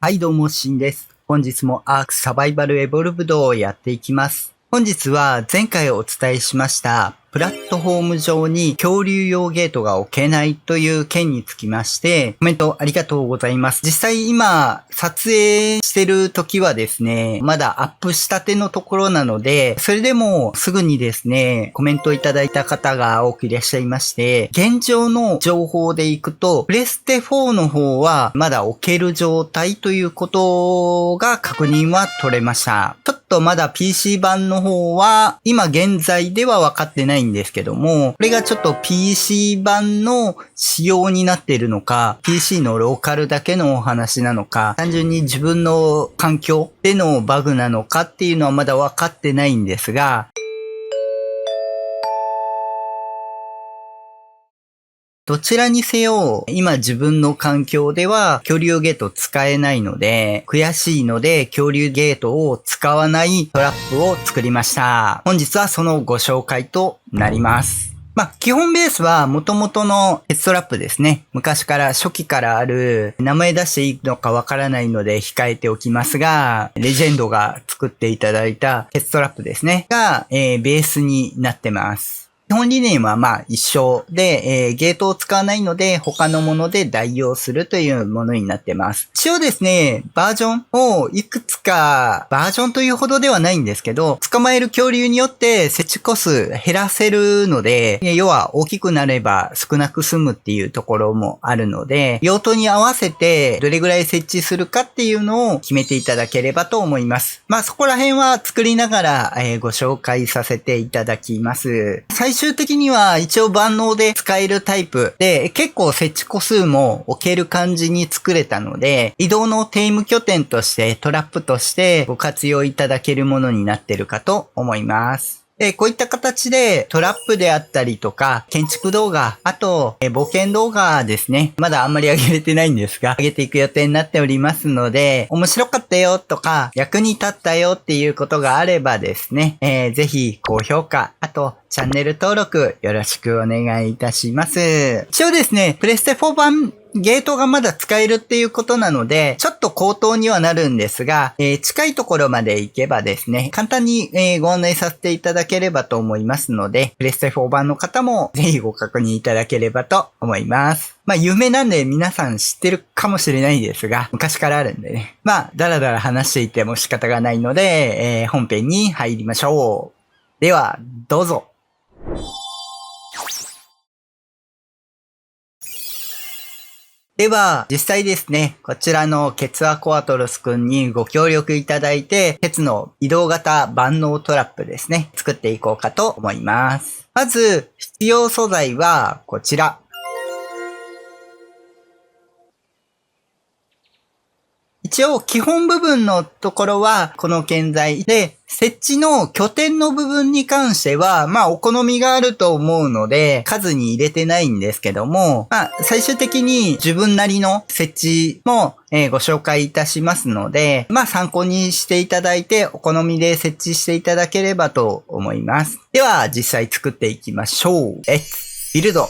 はい、どうも、しんです。本日もアークサバイバルエボルブドをやっていきます。本日は前回お伝えしましたプラットフォーム上に恐竜用ゲートが置けないという件につきましてコメントありがとうございます。実際今撮影してる時はですね、まだアップしたてのところなので、それでもすぐにですね、コメントいただいた方が多くいらっしゃいまして、現状の情報でいくと、プレステ4の方はまだ置ける状態ということが確認は取れました。ちょっとまだ PC 版の方は今現在では分かってないんですけども、これがちょっと PC 版の仕様になっているのか、PC のローカルだけのお話なのか、単純に自分の環境でのバグなのかっていうのはまだ分かってないんですが、どちらにせよ、今自分の環境では恐竜ゲート使えないので、悔しいので恐竜ゲートを使わないトラップを作りました。本日はそのご紹介となります。基本ベースは元々のヘッドトラップですね。昔から初期からある、名前出していいのかわからないので控えておきますが、レジェンドが作っていただいたヘッドトラップですね。が、ベースになってます。基本理念は一緒で、ゲートを使わないので他のもので代用するというものになってます。一応ですね、バージョンをいくつか、バージョンというほどではないんですけど、捕まえる恐竜によって設置個数減らせるので、要は大きくなれば少なく済むっていうところもあるので、用途に合わせてどれぐらい設置するかっていうのを決めていただければと思います。そこら辺は作りながら、ご紹介させていただきます。最終的には一応万能で使えるタイプで、結構設置個数も置ける感じに作れたので、移動のテーム拠点としてトラップとしてご活用いただけるものになっているかと思います。こういった形でトラップであったりとか、建築動画、あと、冒険動画ですね。まだあんまり上げれてないんですが、上げていく予定になっておりますので、面白かったよとか、役に立ったよっていうことがあればですね、ぜひ高評価、あと、チャンネル登録よろしくお願いいたします。一応ですね、プレステ4版ゲートがまだ使えるっていうことなので、ちょっと高騰にはなるんですが、近いところまで行けばですね、簡単に、ご案内させていただければと思いますので、プレステ4版の方もぜひご確認いただければと思います。有名なんで皆さん知ってるかもしれないですが、昔からあるんでね。だらだら話していても仕方がないので、本編に入りましょう。では、どうぞ。では、実際ですね、こちらのケツアコアトロスくんにご協力いただいて、ケツの移動型万能トラップですね、作っていこうかと思います。まず、必要素材はこちら。一応基本部分のところはこの建材で、設置の拠点の部分に関しては、お好みがあると思うので、数に入れてないんですけども、最終的に自分なりの設置も、ご紹介いたしますので、参考にしていただいて、お好みで設置していただければと思います。では、実際作っていきましょう。ビルド。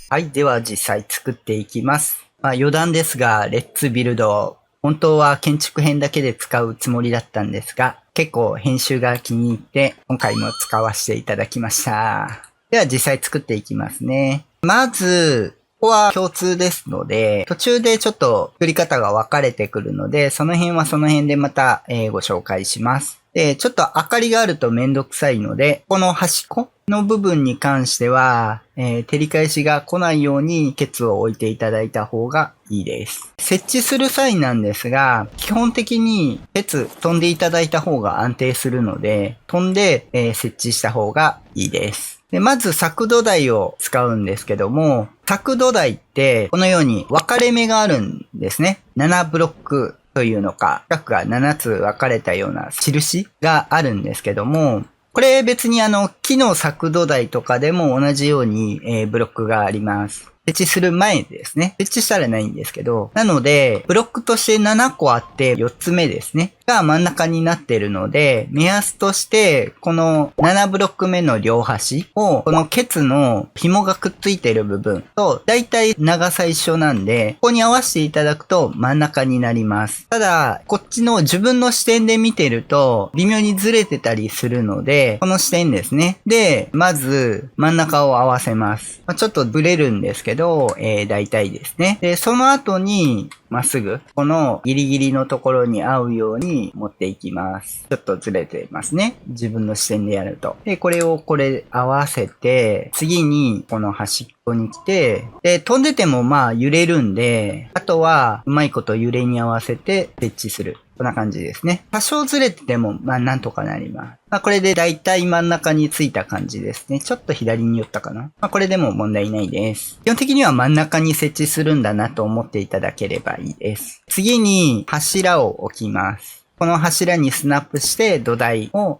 はい、では実際作っていきます。余談ですが、レッツビルド。本当は建築編だけで使うつもりだったんですが、結構編集が気に入って今回も使わせていただきました。では実際作っていきますね。まず、ここは共通ですので、途中でちょっと作り方が分かれてくるので、その辺はその辺でまた、ご紹介します。で、ちょっと明かりがあるとめんどくさいので、この端っこの部分に関しては、照り返しが来ないようにケツを置いていただいた方がいいです。設置する際なんですが、基本的にケツ飛んでいただいた方が安定するので、飛んで、設置した方がいいです。で、まず作土台を使うんですけども、作土台ってこのように分かれ目があるんですね。7ブロックというのか、四角が7つ分かれたような印があるんですけども、これ別に木の作土台とかでも同じように、ブロックがあります。設置する前ですね。設置したらないんですけど、なので、ブロックとして7個あって4つ目ですね。が真ん中になっているので、目安として、この7ブロック目の両端を、このケツの紐がくっついている部分と、だいたい長さ一緒なんで、ここに合わせていただくと真ん中になります。ただ、こっちの自分の視点で見てると、微妙にずれてたりするので、この視点ですね。で、まず、真ん中を合わせます。ちょっとブレるんですけど、だいたいですね。で、その後に、まっすぐ、このギリギリのところに合うように持っていきます。ちょっとずれてますね。自分の視点でやると。で、これを合わせて、次にこの端っこに来て、で、飛んでてもまあ揺れるんで、あとはうまいこと揺れに合わせて設置する。こんな感じですね。多少ずれてても、まあなんとかなります。まあこれでだいたい真ん中についた感じですね。ちょっと左に寄ったかな。まあこれでも問題ないです。基本的には真ん中に設置するんだなと思っていただければいいです。次に柱を置きます。この柱にスナップして土台を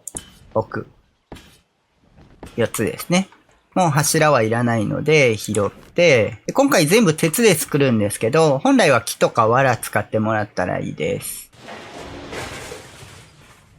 置く。4つですね。もう柱はいらないので拾って、今回全部鉄で作るんですけど、本来は木とか藁使ってもらったらいいです。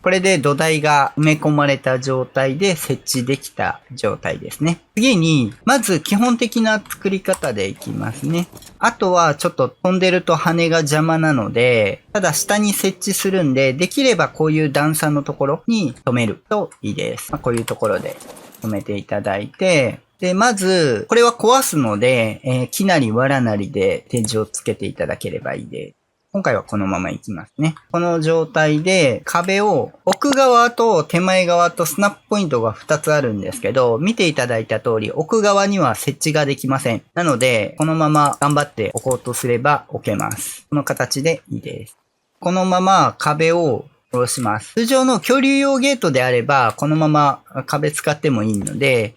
これで土台が埋め込まれた状態で設置できた状態ですね。次に、まず基本的な作り方でいきますね。あとはちょっと飛んでると羽が邪魔なので、ただ下に設置するんで、できればこういう段差のところに止めるといいです。こういうところで止めていただいて、で、まず、これは壊すので、木なり藁なりで天井をつけていただければいいです。今回はこのままいきますね。この状態で壁を奥側と手前側とスナップポイントが2つあるんですけど、見ていただいた通り奥側には設置ができません。なので、このまま頑張って置こうとすれば置けます。この形でいいです。このまま壁を下ろします。通常の恐竜用ゲートであれば、このまま壁使ってもいいので、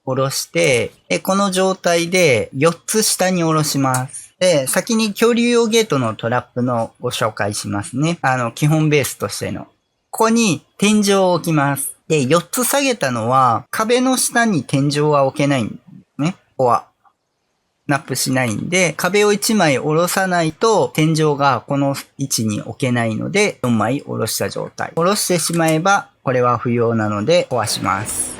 下ろして、この状態で4つ下に下ろします。で、先に恐竜用ゲートのトラップのご紹介しますね。基本ベースとしての。ここに天井を置きます。で、4つ下げたのは、壁の下に天井は置けないんですね。ここは。スナップしないんで、壁を1枚下ろさないと、天井がこの位置に置けないので、4枚下ろした状態。下ろしてしまえば、これは不要なので壊します。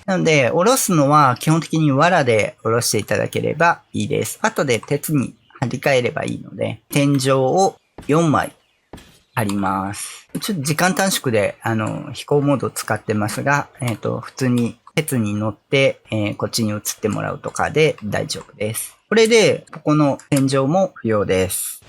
なので、下ろすのは基本的に藁で下ろしていただければいいです。後で鉄に張り替えればいいので、天井を4枚貼ります。ちょっと時間短縮で、飛行モード使ってますが、普通に鉄に乗って、こっちに移ってもらうとかで大丈夫です。これで、ここの天井も不要です。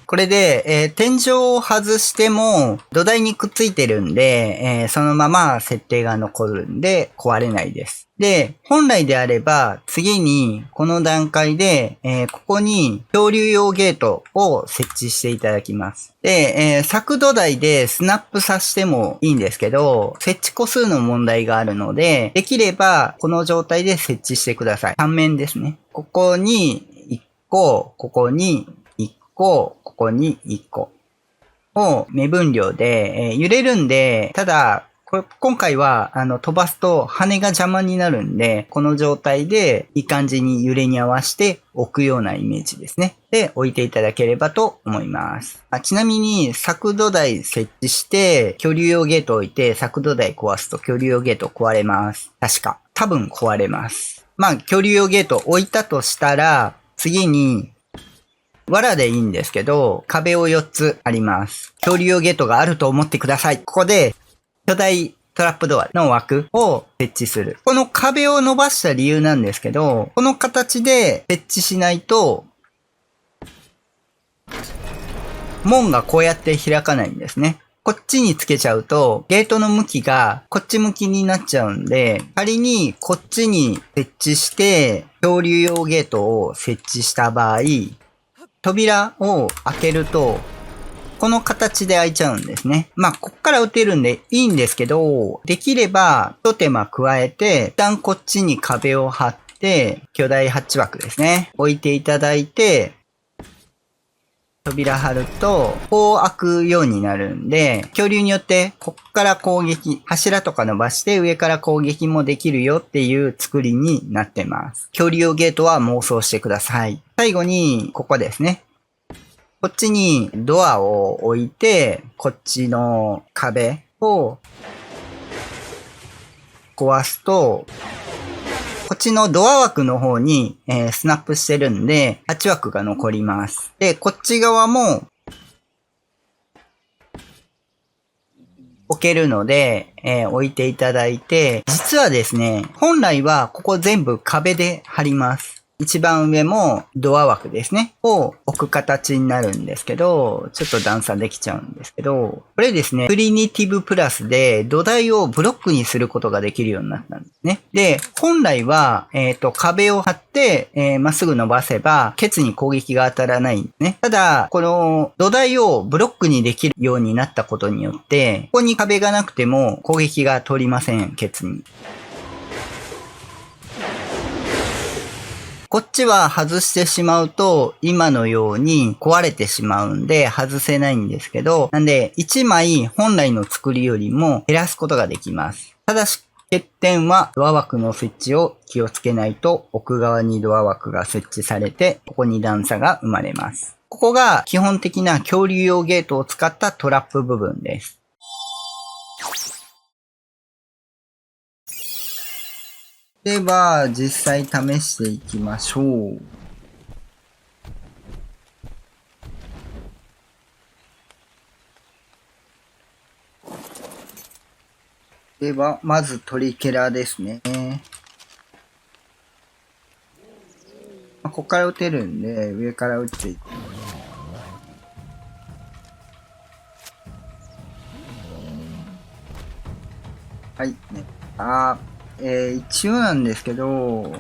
これで、天井を外しても土台にくっついてるんで、そのまま設定が残るんで壊れないです。で、本来であれば次にこの段階で、ここに恐竜用ゲートを設置していただきます。で、柵土台でスナップさせてもいいんですけど、設置個数の問題があるので、できればこの状態で設置してください。3面ですね。ここに1個、ここにここに1個を目分量で、揺れるんで、ただ、今回は飛ばすと羽が邪魔になるんで、この状態でいい感じに揺れに合わせて置くようなイメージですね。で、置いていただければと思います。ちなみに、柵土台設置して、恐竜用ゲート置いて、柵土台壊すと恐竜用ゲート壊れます。確か。多分壊れます。まあ、恐竜用ゲート置いたとしたら、次に、藁でいいんですけど、壁を4つあります。恐竜用ゲートがあると思ってください。ここで、巨大トラップドアの枠を設置する。この壁を伸ばした理由なんですけど、この形で設置しないと、門がこうやって開かないんですね。こっちにつけちゃうと、ゲートの向きがこっち向きになっちゃうんで、仮にこっちに設置して、恐竜用ゲートを設置した場合、扉を開けると、この形で開いちゃうんですね。まあ、こっから打てるんでいいんですけど、できれば、一手間加えて、一旦こっちに壁を張って、巨大ハッチ枠ですね。置いていただいて、扉張ると、こう開くようになるんで、恐竜によってこっから攻撃、柱とか伸ばして上から攻撃もできるよっていう作りになってます。恐竜用ゲートは妄想してください。最後に、ここですね。こっちにドアを置いて、こっちの壁を壊すと、こっちのドア枠の方に、スナップしてるんで、8枠が残ります。で、こっち側も置けるので、置いていただいて、実はですね、本来はここ全部壁で貼ります。一番上もドア枠ですね。を置く形になるんですけど、ちょっと段差できちゃうんですけど、これですね、プリニティブプラスで土台をブロックにすることができるようになったんですね。で、本来は、壁を張って、まっすぐ伸ばせば、ケツに攻撃が当たらないんですね。ただ、この土台をブロックにできるようになったことによって、ここに壁がなくても攻撃が通りません、ケツに。こっちは外してしまうと、今のように壊れてしまうんで外せないんですけど、なんで1枚本来の作りよりも減らすことができます。ただし、欠点はドア枠の設置を気をつけないと奥側にドア枠が設置されて、ここに段差が生まれます。ここが基本的な恐竜用ゲートを使ったトラップ部分です。では、実際試していきましょう。では、まずトリケラですね。ここから撃てるんで、上から撃っていく。はい、ね。一応なんですけど、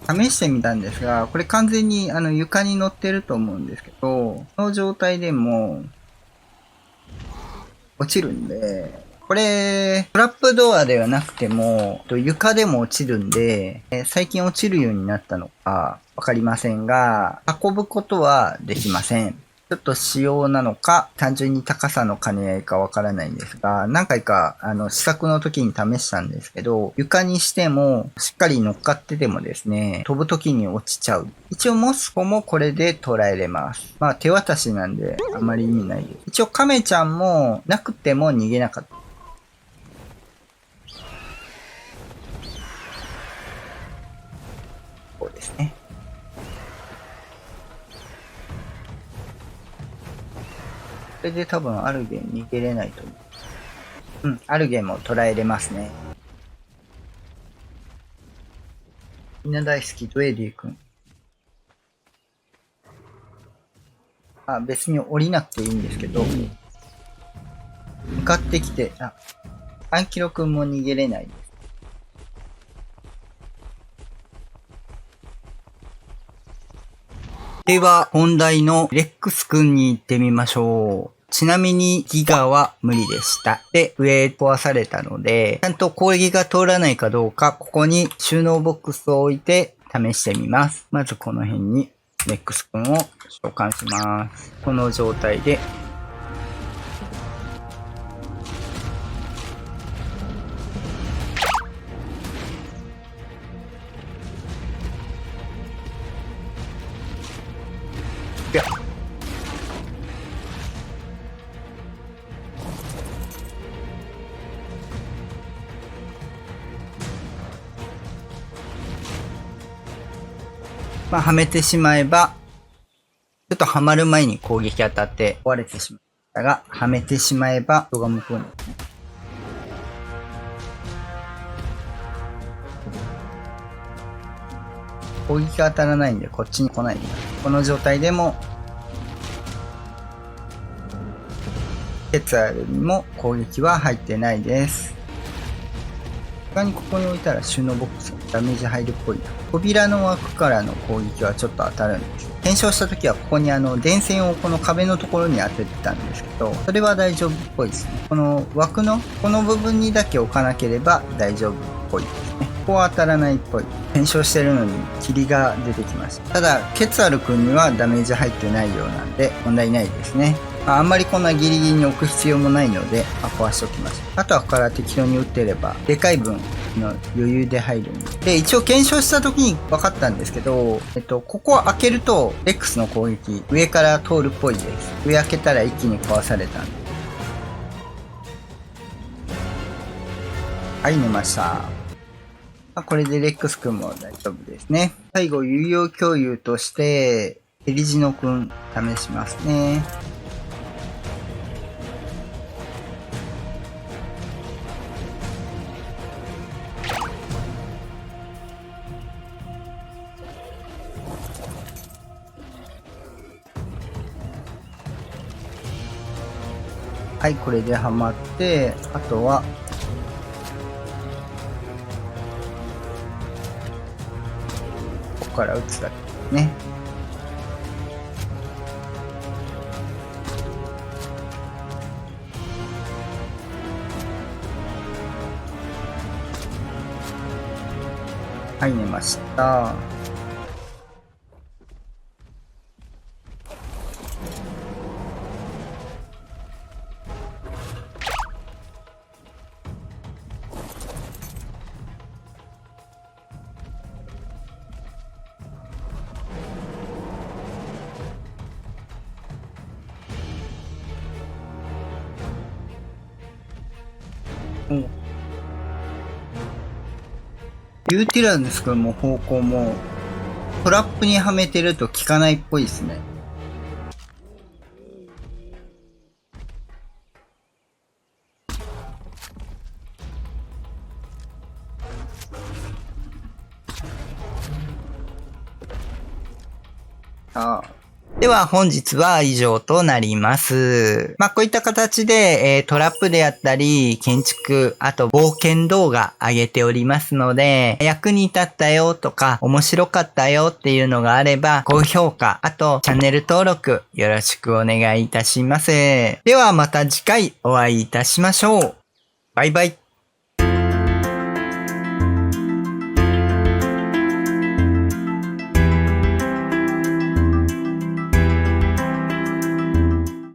試してみたんですが、これ完全に床に乗ってると思うんですけど、この状態でも落ちるんで、これ、トラップドアではなくても、床でも落ちるんで、最近落ちるようになったのかわかりませんが、運ぶことはできません。ちょっと仕様なのか、単純に高さの兼ね合いかわからないんですが、何回か、試作の時に試したんですけど、床にしても、しっかり乗っかっててもですね、飛ぶ時に落ちちゃう。一応モスコもこれで捉えれます。まあ手渡しなんで、あまり意味ないです。一応カメちゃんも、なくても逃げなかった。こうですね。これで多分アルゲン逃げれないと思う。うん、アルゲンも捉えれますね。みんな大好き、ドエディ君。別に降りなくていいんですけど、向かってきて、アンキロ君も逃げれないです。では、本題のレックス君に行ってみましょう。ちなみにギガは無理でした。で、上壊されたので、ちゃんと攻撃が通らないかどうか、ここに収納ボックスを置いて試してみます。まずこの辺にレックス君を召喚します。この状態で、はめてしまえば、ちょっとはまる前に攻撃当たって壊れてしまったが、はめてしまえば人が向くんですね。攻撃が当たらないんでこっちに来ないで。この状態でも、ケツアルにも攻撃は入ってないです。他にここに置いたら収納ボックスダメージ入るっぽいな。扉の枠からの攻撃はちょっと当たるんです。検証した時はここに電線をこの壁のところに当ててたんですけど、それは大丈夫っぽいですね。この枠のこの部分にだけ置かなければ大丈夫っぽいですね。ここは当たらないっぽい。検証してるのに霧が出てきました。ただ、ケツァル君にはダメージ入ってないようなんで問題ないですね。あんまりこんなギリギリに置く必要もないので、壊しておきました。あとはここから適当に打ってれば、でかい分の余裕で入るんで。で、一応検証した時に分かったんですけど、ここを開けると、X の攻撃、上から通るっぽいです。上開けたら一気に壊されたんで。はい、寝ました。これでレックス君も大丈夫ですね。最後、有用共有として、エリジノ君試しますね。はい、これでハマって、あとは、ここから打つだけですね。はい、寝ました。ユーティラヌス君も方向もトラップにはめてると効かないっぽいですね。では本日は以上となります。こういった形で、トラップであったり、建築、あと冒険動画上げておりますので、役に立ったよとか、面白かったよっていうのがあれば、高評価、あとチャンネル登録よろしくお願いいたします。ではまた次回お会いいたしましょう。バイバイ。